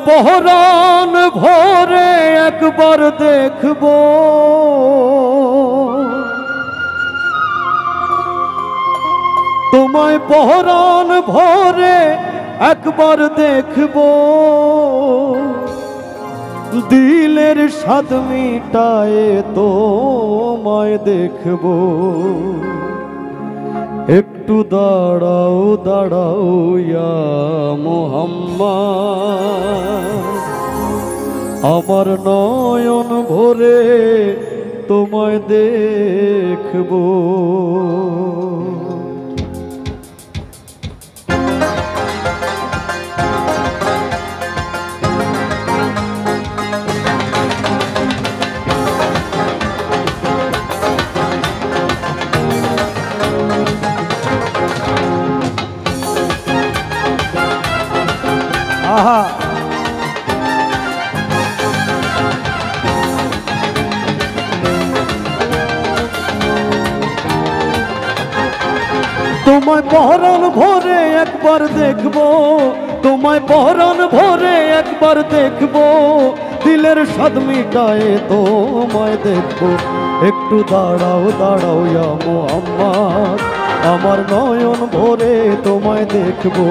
পহরান ভরে একবার দেখবো, তোমায় পহরান ভরে একবার দেখবো, দিলের স্বাদ মিটায়ে তোমায় দেখবো। একটু দাঁড়াও দাঁড়াও ইয়া মুহাম্মদ, আমার নয়ন ভরে তোমায় দেখবো। আহা তোমায় পহরান ভরে একবার দেখবো, তোমায় পহরান ভরে একবার দেখবো, দিলের স্বাদ মিটায়ে তোমায় দেখবো। একটু দাঁড়াও দাঁড়াও ইয়া মুহাম্মদ, আমার নয়ন ভরে তোমায় দেখবো।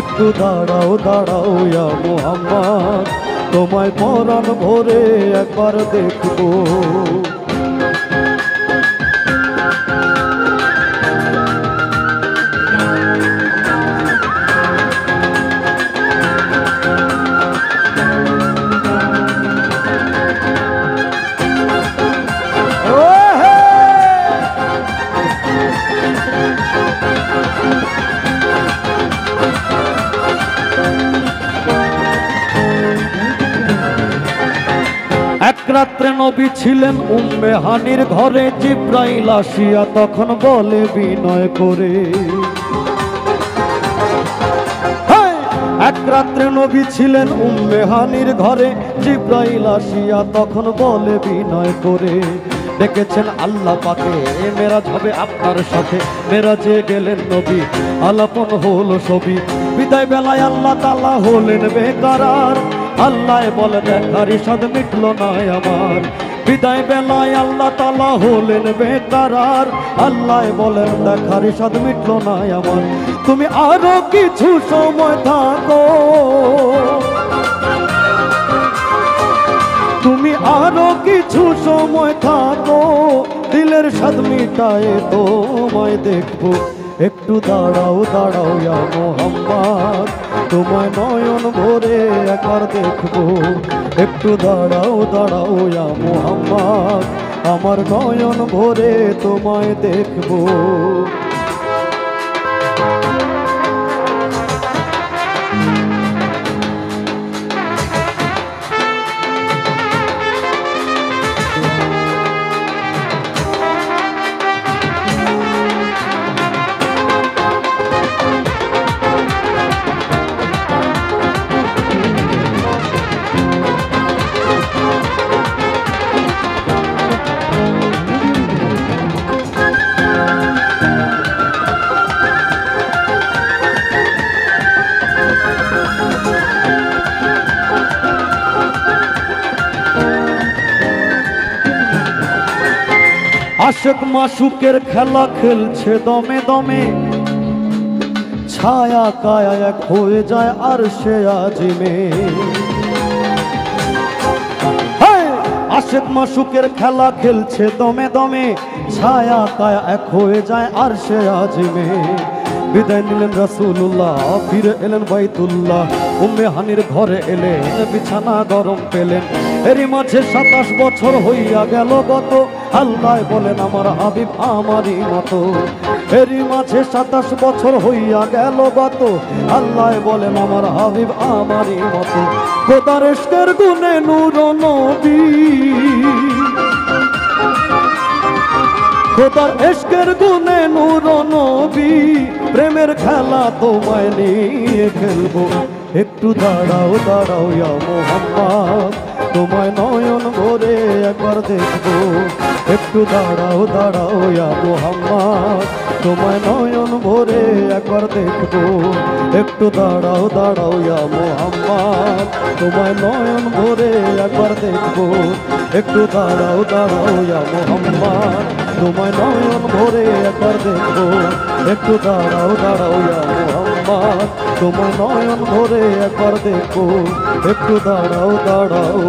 একটু দাঁড়াও দাঁড়াও ইয়া মুহাম্মদ, তোমায় পরাণ ভরে একবার দেখবো। এক রাত্রে নবী ছিলেন উম্মে হানির ঘরে, জিব্রাইল আসিয়া তখন বলে বিনয় করে। এক রাত্রে নবী ছিলেন উম্মে হানির ঘরে, জিব্রাইল আসিয়া তখন বলে বিনয় করে। ডেকেছেন আল্লাহ পাকে, মেরাজ হবে আপনার সাথে। মেরাজে গেলেন নবী, আলাপন হলো ছবি। বিদায় বেলায় আল্লাহ তাআলা হলেন বেকরার, আল্লাহ বলে দেখার ইশাদ মিটল না আমার। বিদায় বেলায় আল্লাহ তাআলা হলেন বেকরার, আল্লাহ বলেন দেখার ইশাদ মিটল না আমার। তুমি আরো কিছু সময় থাকো, তুমি আরো কিছু সময় থাকো, দিলের স্বাদ মিটায়ে তোমায় দেখবো। একটু দাঁড়াও দাঁড়াও ইয়া মুহাম্মদ, তোমায় নয়ন ভরে একবার দেখবো। একটু দাঁড়াও দাঁড়াও ইয়া মুহাম্মদ, আমার নয়ন ভরে তোমায় দেখবো। আশিক মাশুকের খেলা খেলছে দমে দমে, ছায়া কায়া এক হয়ে যায় আরশে আজিমে। আশিক মাশুকের খেলা খেলছে দমে দমে, ছায়া কায়া এক হয়ে যায় আরশে আজিমে। বিদায় নিলেন রাসূলুল্লাহ, ফিরে এলেন বাইতুল্লাহ। উম্মে হানির ঘরে এলেন, বিছানা গরম পেলেন। এরই মাঝে 27 বছর হইয়া গেল গত, আল্লাহ বলেন আমার হাবিব আমারই মতো। এরই মাঝে 27 বছর হইয়া গেল গত, আল্লাহ বলেন আমার হাবিব আমারই মতো। খোদার ইশকের গুণে নূর নবী, খোদার ইশকের গুণে নূর নবী, প্রেমের খেলা তোমায় নিয়ে খেলবো। একটু দাঁড়াও দাঁড়াও ইয়া মুহাম্মদ, তোমায় নয়ন ভরে একবার দেখবো। একটু দাঁড়াও দাঁড়াও ইয়া মোহাম্মদ, তোমায় নয়ন ভরে একবার দেখবো। একটু দাঁড়াও দাঁড়াও ইয়া মোহাম্মদ, তোমায় নয়ন ভরে একবার দেখবো। একটু দাঁড়াও দাঁড়াও ইয়া মোহাম্মদ, তোমায় নয়ন ভরে একবার দেখবো। একটু দাঁড়াও দাঁড়াও ইয়া মোহাম্মদ, তোমায় নয়ন ভরে একবার দেখবো। একটু দাঁড়াও দাঁড়াও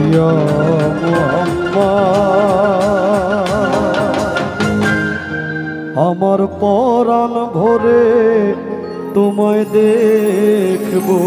ইয়া মোহাম্মদ, আমার পরাণ ভরে তোমায় দেখবো।